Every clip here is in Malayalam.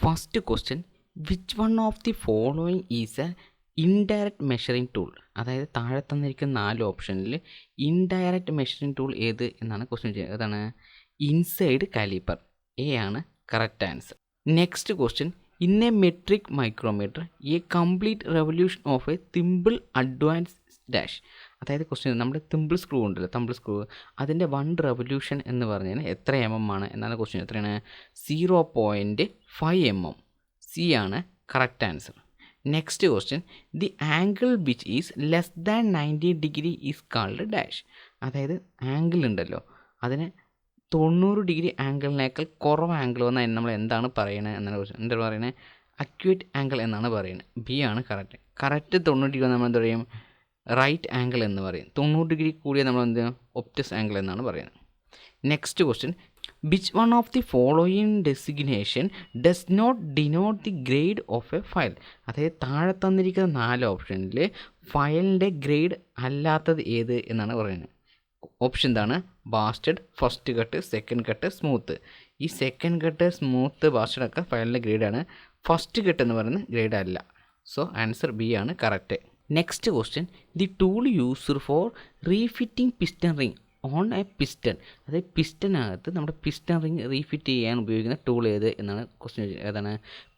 First question which one of the following is A indirect measuring tool. അതായത് താഴെ തന്നിരിക്കുന്ന 4 ഓപ്ഷനിൽ ഇൻഡയറക്റ്റ് മെഷറിംഗ് ടൂൾ ഏത് എന്നാണ് ക്വസ്റ്റ്യൻ ചെയ്യുന്നത്. അതാണ് ഇൻസൈഡ് കാലിപ്പർ. എ ആണ് correct answer. Next question in a metric micrometer a complete revolution of a thimble advance dash. അതായത് ക്വസ്റ്റ്യൻ നമ്മുടെ തിമ്പിൾ സ്ക്രൂ ഉണ്ടല്ലോ, തമ്പിൾ സ്ക്രൂ, അതിൻ്റെ 1 റെവല്യൂഷൻ എന്ന് പറഞ്ഞാൽ എത്ര mm ആണ് എന്നാണ് ക്വസ്റ്റ്യൻ. എത്രയാണ്? 0.5 mm. സി ആണ് correct answer. Next question the angle which is less than 90 degree is called dash. അതായത് ആംഗിൾ ഉണ്ടല്ലോ, അതിന് 90 ഡിഗ്രി ആംഗിളിനേക്കാൾ കുറവ് ആംഗിൾ വന്നാൽ നമ്മൾ എന്താണ് പറയുന്നത് എന്നാണ് ക്വസ്റ്റ്യൻ. എന്താ പറയുന്നത്? അക്യൂറ്റ് ആംഗിൾ എന്നാണ് പറയുന്നത്. ബി ആണ് കറക്റ്റ്. 90 ഡിഗ്രി നമ്മൾ എന്താ പറയും? റൈറ്റ് ആംഗിൾ എന്ന് പറയും. 90 ഡിഗ്രി കൂടിയ നമ്മൾ എന്ത് ഒപ്റ്റസ് ആംഗിൾ എന്നാണ് പറയുന്നത്. Next question which one of the following designation does not denote the grade of a file. അതായത് താഴെ തന്നിരിക്കുന്ന 4 ഓപ്ഷനിൽ ഫയലിൻ്റെ ഗ്രേഡ് അല്ലാത്തത് ഏത് എന്നാണ് പറയുന്നത്. ഓപ്ഷൻ എന്താണ്? Bastard, first cut, second cut, smooth. ഈ സെക്കൻഡ് കട്ട്, സ്മൂത്ത്, ബാസ്റ്റഡ് ഒക്കെ ഫയലിൻ്റെ ഗ്രേഡാണ്. ഫസ്റ്റ് കട്ട് എന്ന് പറയുന്നത് ഗ്രേഡ് അല്ല. സോ ആൻസർ ബി ആണ് correct. Next question the tool used for refitting piston ring on A piston. അതായത് പിസ്റ്റനകത്ത് നമ്മുടെ പിസ്റ്റൺ റിംഗ് റീഫിറ്റ് ചെയ്യാൻ ഉപയോഗിക്കുന്ന ടൂൾ ഏത് എന്നാണ് ക്വസ്റ്റ്യൻ. ഏതാണ്?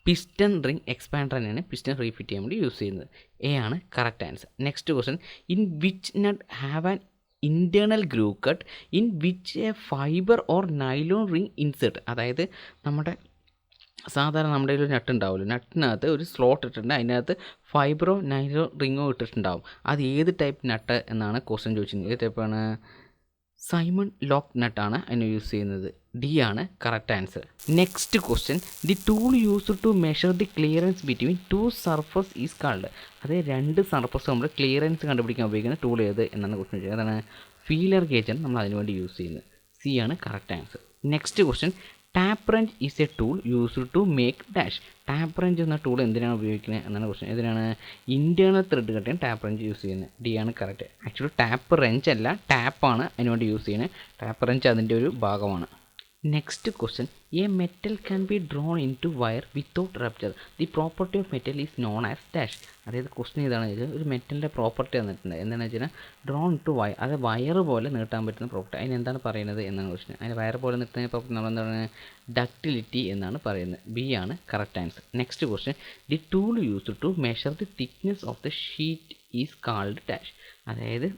പിസ്റ്റൺ റിംഗ് എക്സ്പാൻഡർ തന്നെയാണ് പിസ്റ്റൺ റീഫിറ്റ് ചെയ്യാൻ വേണ്ടി യൂസ് ചെയ്യുന്നത്. എ ആണ് correct answer. Next question in which nut have an internal groove cut in which A fibre or nylon ring insert. അതായത് നമ്മുടെ സാധാരണ നമ്മുടെ ഒരു നട്ട് ഉണ്ടാവുമല്ലോ, നട്ടിനകത്ത് ഒരു സ്ലോട്ട് ഇട്ടിട്ടുണ്ട്, അതിനകത്ത് ഫൈബറോ നൈലോ റിങ്ങോ ഇട്ടിട്ടുണ്ടാവും. അത് ഏത് ടൈപ്പ് നട്ട് എന്നാണ് ക്വസ്റ്റ്യൻ ചോദിച്ചിരുന്നത്. ഏത് ടൈപ്പാണ്? സൈമൺ ലോക്ക് നട്ടാണ് അതിന് യൂസ് ചെയ്യുന്നത്. ഡി ആണ് correct answer. Next question the tool used to measure the clearance between 2 surface is called. അതായത് 2 സർഫസ് നമ്മൾ ക്ലിയറൻസ് കണ്ടുപിടിക്കാൻ ഉപയോഗിക്കുന്ന ടൂൾ ഏത് എന്നാണ് ക്വസ്റ്റ്യൻ ചെയ്യുന്നത്. അതാണ് ഫീലർ ഗേജാണ് നമ്മൾ അതിന് വേണ്ടി യൂസ് ചെയ്യുന്നത്. സി ആണ് correct answer. Next question tap wrench is a tool used to make dash. Tap wrench എന്ന ടൂൾ എന്തിനാണ് ഉപയോഗിക്കുന്നത് എന്നാണ് ക്വസ്റ്റ്യൻ. ഇതിനാണ് ഇൻറ്റേർണൽ ത്രെഡ് കട്ടിയാണ് ടാപ്പ് റെഞ്ച് യൂസ് ചെയ്യുന്നത്. ഡി ആണ് കറക്റ്റ്. ആക്ച്വലി ടാപ്പ് റെഞ്ച് അല്ല, ടാപ്പാണ് അതിനുവേണ്ടി യൂസ് ചെയ്യുന്നത്. ടാപ്പ് റെഞ്ച് അതിൻ്റെ ഒരു ഭാഗമാണ്. Next question A metal can be drone in two wire without rupture. The property of metal is known as dash. അതായത് ക്വസ്റ്റ്യൻ ഇതാണ്, ഇത് ഒരു മെറ്റലിൻ്റെ പ്രോപ്പർട്ടി തന്നിട്ടുണ്ട്. എന്താണെന്ന് വെച്ചാൽ ഡ്രോൺ ടു വയർ, അത് വയർ പോലെ നീട്ടാൻ പറ്റുന്ന പ്രോപ്പർട്ടി. അതിനെന്താണ് പറയുന്നത് എന്നാണ് ക്വസ്റ്റ്യൻ. അതിന് വയർ പോലെ നീട്ടുന്ന പ്രോപ്പർട്ടി നമ്മൾ എന്താണ്? ഡക്റ്റിലിറ്റി എന്നാണ് പറയുന്നത്. ബി ആണ് correct answer. Next question the tool used to measure the thickness of the sheet is called dash. അതായത്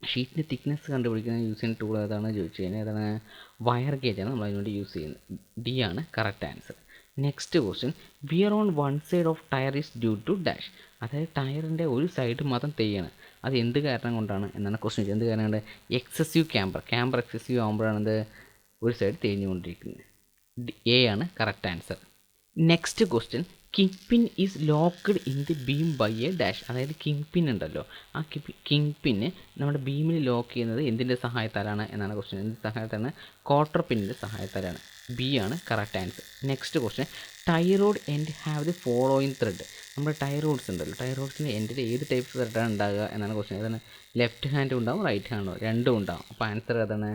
ഷീറ്റിൻ്റെ തിക്നെസ് കണ്ടുപിടിക്കുന്ന യൂസ് ചെയ്യുന്ന ടൂൾ ഏതാണ് ചോദിച്ചു കഴിഞ്ഞാൽ ഏതാണ്? വയർ ഗേജാണ് നമ്മൾ അതിനുവേണ്ടി യൂസ് ചെയ്യുന്നത്. ഡി ആണ് correct answer. Next question wear on one side of tyre is due to dash. അതായത് ടയറിൻ്റെ ഒരു സൈഡ് മാത്രം തെയ്യാണ്. അത് എന്ത് കാരണം കൊണ്ടാണ് എന്നാണ് ക്വസ്റ്റ്യൻ. എന്ത് കാരണം കൊണ്ട്? എക്സസീവ് ക്യാമ്പർ എക്സസീവ് ആകുമ്പോഴാണ് ഇത് ഒരു സൈഡ് തേഞ്ഞുകൊണ്ടിരിക്കുന്നത്. എ ആണ് correct answer. Next question king pin is locked in the beam by a dash. അതായത് കിങ് പിൻ ഉണ്ടല്ലോ, ആ കിങ് പിന്ന് നമ്മുടെ ബീമിൽ ലോക്ക് ചെയ്യുന്നത് എന്തിൻ്റെ സഹായത്താലാണ് എന്നാണ് ക്വസ്റ്റ്യൻ. എന്ത് സഹായത്താണ്? ക്വാർട്ടർ പിന്നിൻ്റെ സഹായത്താലാണ്. ബി ആണ് correct answer. Next question tie rod end have the following thread. നമ്മുടെ ടൈ റോഡ്സ് ഉണ്ടല്ലോ, ടൈ റോഡ്സിൻ്റെ എൻഡിൽ ഏത് ടൈപ്പ് ത്രെഡാണ് ഉണ്ടാകുക എന്നാണ് ക്വസ്റ്റ്യൻ. ഏതാണ്? ലെഫ്റ്റ് ഹാൻഡ് ഉണ്ടാവും, റൈറ്റ് ഹാൻഡ് ഉണ്ടാവും, രണ്ടും ഉണ്ടാവും. അപ്പോൾ ആൻസർ ഏതാണ്?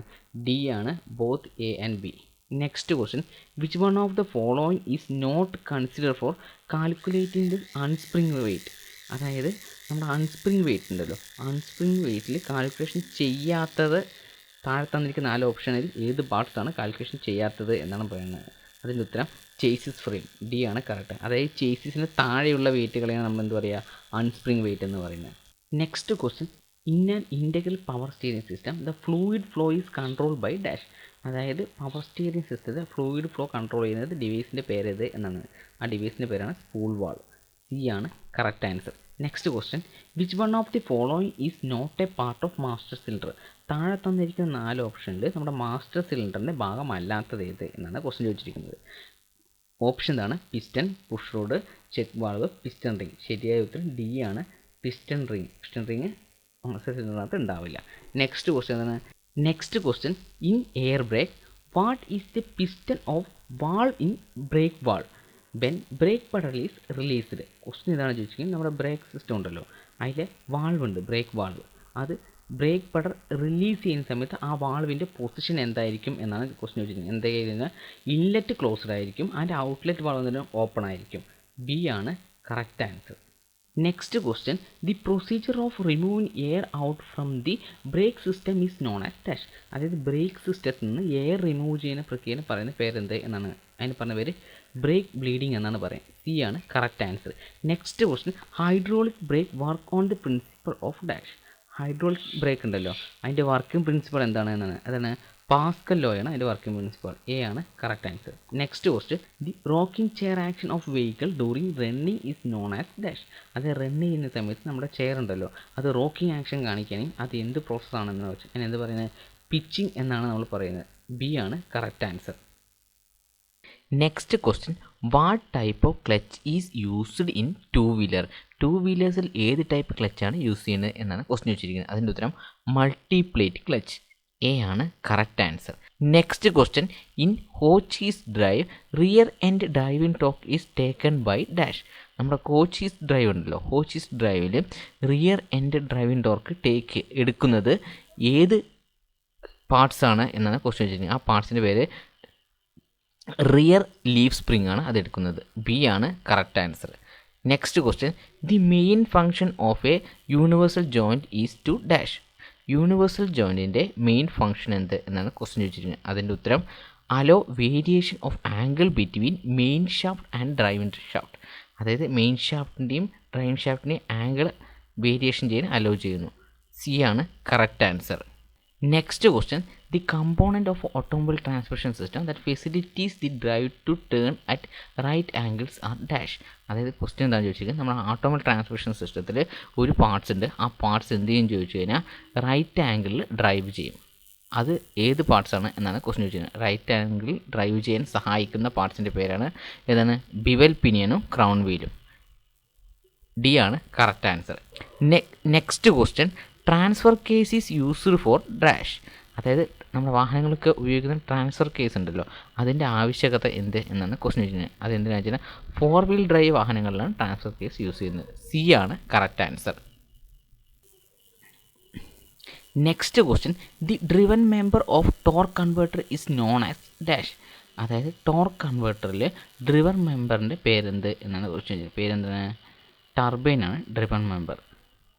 ഡി ആണ്, both A and B. Next question which one of the following is not consider for calculating the unsprung weight. അതായത് നമ്മുടെ അൺസ്പ്രിങ് വെയ്റ്റ് ഉണ്ടല്ലോ, അൺസ്പ്രിങ് വെയ്റ്റിൽ കാൽക്കുലേഷൻ ചെയ്യാത്തത് താഴെ തന്നിരിക്കുന്ന 4 ഓപ്ഷനിൽ ഏത് പാർട്സാണ് കാൽക്കുലേഷൻ ചെയ്യാത്തത് എന്നാണ് പറയുന്നത്. അതിൻ്റെ ഉത്തരം ചേസിസ് ഫ്രെയിം. ഡി ആണ് കറക്റ്റ്. അതായത് ചേസിസിന് താഴെയുള്ള വെയ്റ്റുകളെയാണ് നമ്മൾ എന്ത് പറയുക? അൺസ്പ്രിങ് വെയ്റ്റ് എന്ന് പറയുന്നത്. Next question in an integral power steering system the fluid flow is control by dash. അതായത് പവർ സ്റ്റിയറിംഗ് സിസ്റ്റത്തിൽ ഫ്ലൂയിഡ് ഫ്ലോ കൺട്രോൾ ചെയ്യുന്നത് ഡിവൈസിൻ്റെ പേര് ഏത് എന്നാണ്. ആ ഡിവൈസിൻ്റെ പേരാണ് സ്പൂൾ വാൾ. സി ആണ് correct answer. Next question which one of the following is not a part of master cylinder. താഴെ തന്നിരിക്കുന്ന 4 ഓപ്ഷനിൽ നമ്മുടെ മാസ്റ്റർ സിലിണ്ടറിൻ്റെ ഭാഗമല്ലാത്തത് ഏത് എന്നാണ് ക്വസ്റ്റ്യൻ ചോദിച്ചിരിക്കുന്നത്. ഓപ്ഷൻ എന്താണ്? Piston, push rod, check valve, piston ring. ശരിയായ ഉത്തരം ഡി ആണ്, piston ring. Piston ring master സിലിണ്ടറിനകത്ത് ഉണ്ടാവില്ല. നെക്സ്റ്റ് ക്വസ്റ്റ്യൻ എന്താണ്? Next question in air brake what is the piston of valve in brake valve when brake pedal is released. Question ഇതാണ് ചോദിച്ചിരിക്കുന്നത്. നമ്മുടെ ബ്രേക്ക് സിസ്റ്റം ഉണ്ടല്ലോ, അതിലെ വാൾവ് ഉണ്ട്, ബ്രേക്ക് വാൾവ്, അത് ബ്രേക്ക് പെഡൽ റിലീസ് ചെയ്യുന്ന സമയത്ത് ആ വാൾവിൻ്റെ പൊസിഷൻ എന്തായിരിക്കും എന്നാണ് ക്വസ്റ്റ്യൻ ചോദിച്ചിരിക്കുന്നത്. എന്തായാലും ഇൻലെറ്റ് ക്ലോസ്ഡ് ആയിരിക്കും, അതിൻ്റെ ഔട്ട്ലെറ്റ് വാൾവ് എന്തെങ്കിലും ഓപ്പൺ ആയിരിക്കും. ബി ആണ് correct answer. Next question, the procedure of removing air out from the brake system is known as dash. അതായത് ബ്രേക്ക് സിസ്റ്റത്തിൽ നിന്ന് എയർ റിമൂവ് ചെയ്യുന്ന പ്രക്രിയനെ പറയുന്ന പേരെന്ത് എന്നാണ്. അതിന് പറഞ്ഞ പേര് ബ്രേക്ക് ബ്ലീഡിംഗ് എന്നാണ് പറയുന്നത്. സി ആണ് correct answer. Next question, hydraulic break work on the principle of dash. Hydraulic break ഉണ്ടല്ലോ, അതിൻ്റെ വർക്കിംഗ് പ്രിൻസിപ്പിൾ എന്താണ് എന്നാണ്. അതാണ് പാസ്കൽ ലോയാണ് അതിൻ്റെ വർക്കിംഗ് പ്രിൻസിപ്പിൾ. എ ആണ് correct answer. Next question, the rocking chair action of vehicle during running is known as dash. അത് റൺ ചെയ്യുന്ന സമയത്ത് നമ്മുടെ ചെയർ ഉണ്ടല്ലോ, അത് റോക്കിംഗ് ആക്ഷൻ കാണിക്കുകയാണെങ്കിൽ അത് എന്ത് പ്രോസസ്സാണെന്ന് വെച്ചാൽ അതിന് എന്ത് പറയുന്നത്, പിച്ചിങ് എന്നാണ് നമ്മൾ പറയുന്നത്. ബി ആണ് correct answer. Next question, what type of clutch is used in two wheeler. Two വീലേഴ്സിൽ ഏത് ടൈപ്പ് ക്ലച്ചാണ് യൂസ് ചെയ്യുന്നത് എന്നാണ് ക്വസ്റ്റ്യൻ വെച്ചിരിക്കുന്നത്. അതിൻ്റെ ഉത്തരം മൾട്ടിപ്ലേറ്റ് ക്ലച്ച്. എ ആണ് correct answer. Next question, in Hotchkiss drive rear end driving torque is taken by dash. നമ്മുടെ കോച്ചീസ് ഡ്രൈവ് ഉണ്ടല്ലോ, കോച്ചീസ് ഡ്രൈവിൽ റിയർ എൻഡ് ഡ്രൈവിംഗ് ടോർക്ക് എടുക്കുന്നത് ഏത് പാർട്സാണ് എന്നാണ് ക്വസ്റ്റ്യൻ വെച്ചിരിക്കുന്നത്. ആ പാർട്സിൻ്റെ പേര് റിയർ ലീഫ് സ്പ്രിംഗ് ആണ് അതെടുക്കുന്നത്. ബി ആണ് correct answer. Next question, the main function of a universal joint is to dash. Universal ജോയിൻറ്റിൻ്റെ മെയിൻ ഫങ്ഷൻ എന്ത് എന്നാണ് ക്വസ്റ്റ്യൻ ചോദിച്ചിരിക്കുന്നത്. അതിൻ്റെ ഉത്തരം allow variation of angle between main shaft and driving shaft. അതായത് മെയിൻ ഷാഫ്റ്റിൻ്റെയും ഡ്രൈവിംഗ് ഷാഫ്റ്റിൻ്റെയും ആംഗിൾ വേരിയേഷൻ ചെയ്യാൻ അലോ ചെയ്യുന്നു. സി ആണ് correct answer. Next question, the component of automobile transmission system that facilitates the drive to turn at right angles are dash. അതായത് ക്വസ്റ്റ്യൻ എന്താണെന്ന് ചോദിച്ചിരിക്കുന്നത്, നമ്മുടെ ഓട്ടോമൊബൈൽ ട്രാൻസ്മിഷൻ സിസ്റ്റത്തിൽ ഒരു പാർട്സ് ഉണ്ട്, ആ പാർട്സ് എന്ത് ചെയ്യും ചോദിച്ചു കഴിഞ്ഞാൽ റൈറ്റ് ആംഗിളിൽ ഡ്രൈവ് ചെയ്യും. അത് ഏത് പാർട്സാണ് എന്നാണ് ക്വസ്റ്റ്യൻ ചോദിച്ചിരിക്കുന്നത്. റൈറ്റ് ആംഗിളിൽ ഡ്രൈവ് ചെയ്യാൻ സഹായിക്കുന്ന പാർട്സിൻ്റെ പേരാണ് ഏതാണ്, ബിവൽ പിനിയനും ക്രൗൺ വീലും. ഡി ആണ് correct answer. Next question, transfer case is used for dash. അതായത് നമ്മുടെ വാഹനങ്ങൾക്ക് ഉപയോഗിക്കുന്ന ട്രാൻസ്ഫർ കേസ് ഉണ്ടല്ലോ, അതിൻ്റെ ആവശ്യകത എന്ത് എന്നാണ് ക്വസ്റ്റ്യൻ ചോദിക്കുന്നത്. അതെന്തിനാണെന്ന് വെച്ചാൽ 4 വീൽ ഡ്രൈവ് വാഹനങ്ങളിലാണ് ട്രാൻസ്ഫർ കേസ് യൂസ് ചെയ്യുന്നത്. സി ആണ് correct answer. Next question, the driven member of torque converter is known as dash. അതായത് ടോർക്ക് കൺവേർട്ടറിൽ ഡ്രിവൻ മെമ്പറിൻ്റെ പേരെന്ത് എന്നാണ് ക്വസ്റ്റ്യൻ ചോദിച്ചത്. പേരെന്താണ്, ടർബൈൻ ആണ് ഡ്രിവൻ മെമ്പർ.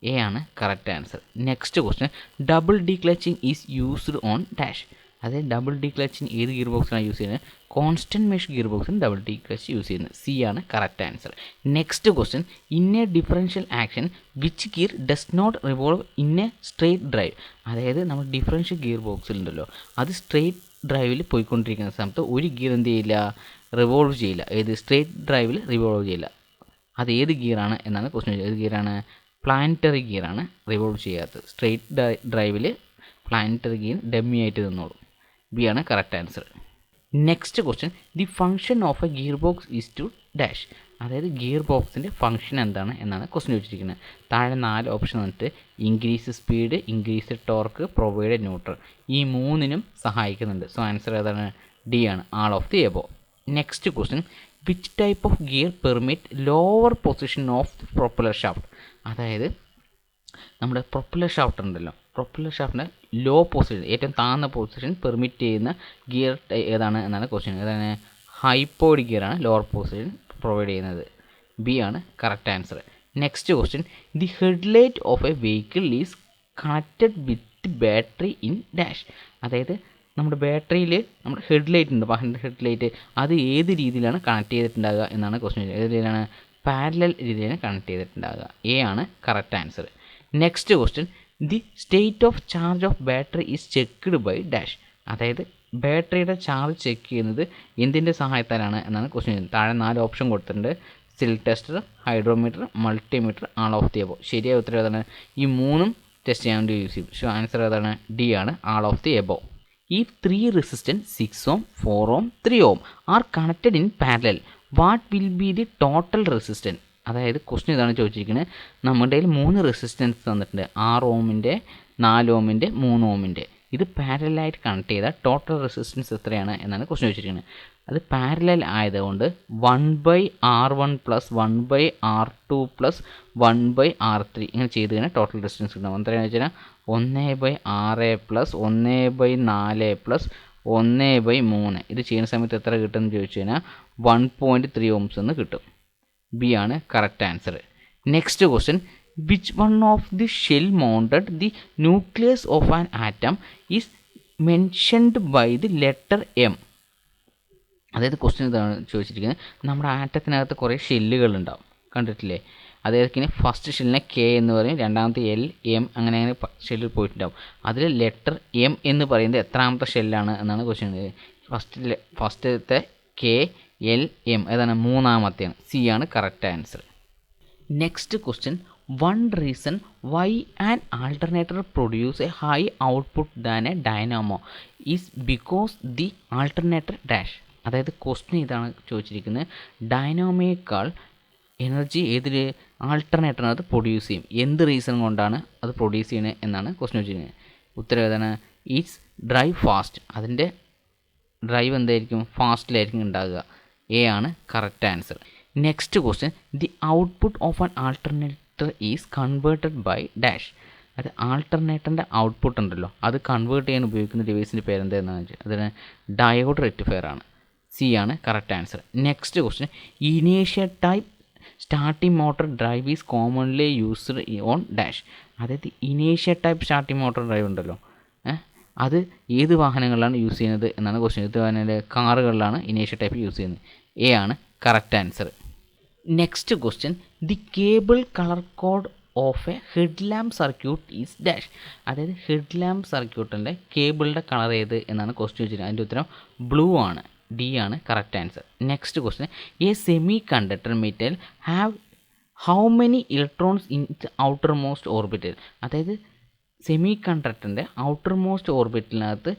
എ ആണ് correct answer. Next question, double declutching is used on dash. അതായത് ഡബിൾ ഡി ക്ലച്ചിങ് ഏത് ഗിയർ ബോക്സിലാണ് യൂസ് ചെയ്യുന്നത്, കോൺസ്റ്റൻറ്റ് മെഷ് ഗിയർ ബോക്സിന് ഡബിൾ ഡി ക്ലച്ച് യൂസ് ചെയ്യുന്നത്. സി ആണ് correct answer. Next question, in a differential action which gear does not revolve in a straight drive. അതായത് നമ്മൾ ഡിഫറൻഷ്യൽ ഗിയർ ബോക്സിലുണ്ടല്ലോ, അത് സ്ട്രെയിറ്റ് ഡ്രൈവിൽ പോയിക്കൊണ്ടിരിക്കുന്ന സമയത്ത് ഒരു ഗിയർ എന്ത് ചെയ്യില്ല, റിവോൾവ് ചെയ്യില്ല. ഏത് സ്ട്രെയിറ്റ് ഡ്രൈവിൽ റിവോൾവ് ചെയ്യില്ല. അത് ഏത് ഗിയറാണ് എന്നാണ് ക്വസ്റ്റ്യൻ. ഏത് ഗിയറാണ്, പ്ലാനറ്ററി ഗിയറാണ് റിവോൾവ് ചെയ്യാത്തത്. സ്ട്രെയിറ്റ് ഡ്രൈവിൽ പ്ലാനറ്ററി ഗിയർ ഡമ്മി ആയിട്ട് നിന്നോളൂ. ബി ആണ് correct answer. Next question, the function of a gear box is to dash. അതായത് ഗിയർ ബോക്സിൻ്റെ ഫംഗ്ഷൻ എന്താണ് എന്നാണ് ക്വസ്റ്റ്യൻ ചോദിച്ചിരിക്കുന്നത്. താഴെ 4 ഓപ്ഷൻ വന്നിട്ട് increase speed, increase torque, provide neutral. ഈ മൂന്നിനും സഹായിക്കുന്നുണ്ട്. സോ ആൻസർ ഏതാണ്, ഡി ആണ്, all of the above. Next question, which type of gear permit lower position of propeller shaft. അതായത് നമ്മുടെ പ്രൊപ്പലർ ഷാഫ്റ്റ് ഉണ്ടല്ലോ, പ്രൊപ്പലർ ഷാഫ്റ്റിൻ്റെ ലോ പൊസിഷൻ, ഏറ്റവും താഴ്ന്ന പൊസിഷൻ പെർമിറ്റ് ചെയ്യുന്ന ഗിയർ ഏതാണ് എന്നാണ് ക്വസ്റ്റ്യൻ. ഏതാണ്, ഹൈപ്പോയിഡ് ഗിയറാണ് ലോവർ പൊസിഷൻ പ്രൊവൈഡ് ചെയ്യുന്നത്. ബി ആണ് correct answer. Next question, the headlight of A vehicle is connected with battery in dash. അതായത് നമ്മുടെ ബാറ്ററിയിൽ നമ്മുടെ ഹെഡ്ലൈറ്റ് ഉണ്ട്, വാഹനത്തിൻ്റെ ഹെഡ്ലൈറ്റ്, അത് ഏത് രീതിയിലാണ് കണക്ട് ചെയ്തിട്ടുണ്ടാകുക എന്നാണ് ക്വസ്റ്റ്യൻ. ഏത് രീതിയിലാണ്, പാരലൽ രീതിയിലാണ് കണക്ട് ചെയ്തിട്ടുണ്ടാകുക. എ ആണ് correct answer. Next question, the state of charge of battery is checked by dash. അതായത് ബാറ്ററിയുടെ ചാർജ് ചെക്ക് ചെയ്യുന്നത് എന്തിൻ്റെ സഹായത്താലാണ് എന്നാണ് ക്വസ്റ്റ്യൻ. താഴെ 4 ഓപ്ഷൻ കൊടുത്തിട്ടുണ്ട്, cell tester, hydrometer, multimeter, all of the above. ശരിയായ ഉത്തരം ഏതാണ്, ഈ മൂന്നും ടെസ്റ്റ് ചെയ്യാൻ വേണ്ടി യൂസ് ചെയ്യും. സോ ആൻസർ ഏതാണ്, ഡി ആണ്, all of the above. If 3 resistance 6 ohm, 4 ohm, 3 ohm are connected in parallel, what will be the total resistance? അതായത് ക്വസ്റ്റ്യൻ ഇതാണ് ചോദിച്ചിരിക്കുന്നത്. നമ്മുടെ കയ്യിൽ 3 റെസിസ്റ്റൻസ് തന്നിട്ടുണ്ട്, 6 ഓമിൻ്റെ, 4 ഓമിൻ്റെ, 3 ഓമിൻ്റെ. ഇത് പാരലായിട്ട് കണക്ട് ചെയ്താൽ ടോട്ടൽ റെസിസ്റ്റൻസ് എത്രയാണ് എന്നാണ് ക്വസ്റ്റ്യൻ ചോദിച്ചിരിക്കുന്നത്. അത് പാരലൽ ആയതുകൊണ്ട് 1/r1 + 1/r2 + 1/r3 ഇങ്ങനെ ചെയ്ത് കഴിഞ്ഞാൽ ടോട്ടൽ ഡിസ്റ്റൻസ് കിട്ടും. എത്രയാണെന്ന് വെച്ച് കഴിഞ്ഞാൽ 1/6 + 1/4 + 1/3. ഇത് ചെയ്യുന്ന സമയത്ത് എത്ര കിട്ടുമെന്ന് ചോദിച്ചു കഴിഞ്ഞാൽ 1.3 ohms എന്ന് കിട്ടും. ബി ആണ് correct answer. Next question, which one of the shell mounted the nucleus of an atom is mentioned by the letter M. അതായത് ക്വസ്റ്റ്യൻ ഇതാണ് ചോദിച്ചിരിക്കുന്നത്, നമ്മുടെ ആറ്റത്തിനകത്ത് കുറേ ഷെല്ലുകളുണ്ടാവും, കണ്ടിട്ടില്ലേ? അതേതൊക്കെ ഫസ്റ്റ് ഷെല്ലിനെ കെ എന്ന് പറയും, രണ്ടാമത്തെ എൽ, എം, അങ്ങനെ ഷെല്ലിൽ പോയിട്ടുണ്ടാവും. അതിൽ ലെറ്റർ എം എന്ന് പറയുന്നത് എത്രാമത്തെ ഷെല്ലാണ് എന്നാണ് ക്വസ്റ്റ്യൻ. ഫസ്റ്റത്തെ കെ, എൽ, എം ഏതാണ്? മൂന്നാമത്തെയാണ്. സി ആണ് correct answer. Next question, one reason why an alternator produce A high output than A Dynamo is because the alternator dash. അതായത് ക്വസ്റ്റ്യൻ ഇതാണ് ചോദിച്ചിരിക്കുന്നത്, ഡൈനാമോയേക്കാൾ എനർജി ഏതിൽ ആൾട്ടർനേറ്ററിനകത്ത് പ്രൊഡ്യൂസ് ചെയ്യും, എന്ത് റീസൺ കൊണ്ടാണ് അത് പ്രൊഡ്യൂസ് ചെയ്യുന്നത് എന്നാണ് ക്വസ്റ്റ്യൻ ചോദിച്ചിരിക്കുന്നത്. ഉത്തരം ഏതാണ്? It's drive fast. അതിൻ്റെ ഡ്രൈവ് എന്തായിരിക്കും? ഫാസ്റ്റിലായിരിക്കും ഉണ്ടാകുക. എ ആണ് correct answer. Next question, the output of an alternator is converted by dash. അത് ആൾട്ടർനേറ്ററിൻ്റെ ഔട്ട്പുട്ട് ഉണ്ടല്ലോ, അത് കൺവേർട്ട് ചെയ്യാൻ ഉപയോഗിക്കുന്ന ഡിവൈസിൻ്റെ പേരെന്താണെന്ന് വെച്ചാൽ അതിന് ഡയോഡ് റെക്ടിഫയർ ആണ്. സി ആണ് correct answer. Next question, initial type starting motor drive is commonly used on dash. അതായത് initial type starting motor drive ഉണ്ടല്ലോ, അത് ഏത് വാഹനങ്ങളിലാണ് യൂസ് ചെയ്യുന്നത് എന്നാണ് ക്വസ്റ്റ്യൻ. ഇത് പറഞ്ഞാൽ കാറുകളിലാണ് ഇനീഷ്യൽ ടൈപ്പ് യൂസ് ചെയ്യുന്നത്. എ ആണ് correct answer. Next question, the cable colour code of A head lamp circuit is dash. അതായത് ഹെഡ് ലാമ്പ് സർക്യൂട്ടിൻ്റെ കേബിളിൻ്റെ കളർ ഏത് എന്നാണ് ക്വസ്റ്റ്യൻ വെച്ചിരിക്കുന്നത്. അതിൻ്റെ ഉത്തരം ബ്ലൂ ആണ്. ഡി ആണ് correct answer. Next question, A semi conductor metal have how many electrons in the outer most orbital. അതായത് സെമി കണ്ടക്ടറിൻ്റെ ഔട്ടർ മോസ്റ്റ് ഓർബിറ്റലിനകത്ത്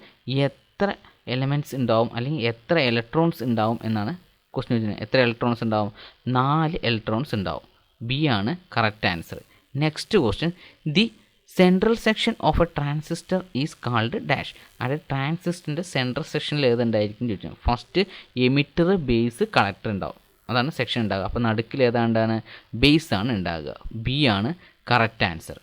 എത്ര എലമെൻറ്റ്സ് ഉണ്ടാവും, അല്ലെങ്കിൽ എത്ര ഇലക്ട്രോൺസ് ഉണ്ടാവും എന്നാണ് ക്വസ്റ്റ്യൻ വെച്ചിരിക്കുന്നത്. എത്ര ഇലക്ട്രോൺസ് ഉണ്ടാവും? 4 ഇലക്ട്രോൺസ് ഉണ്ടാവും. ബി ആണ് correct answer. Next question, the central section of A transistor is called dash. അതായത് ട്രാൻസിസ്റ്ററിൻ്റെ സെൻട്രൽ സെക്ഷനിൽ ഏതുണ്ടായിരിക്കും ചോദിച്ചാൽ ഫസ്റ്റ് എമിറ്റർ, ബേസ്, കളക്ടർ ഉണ്ടാവും. അതാണ് സെക്ഷൻ ഉണ്ടാകുക. അപ്പോൾ നടുക്കിൽ ഏതാണ്ടാണ്? ബേസ് ആണ് ഉണ്ടാകുക. ബി ആണ് കറക്റ്റ് ആൻസർ.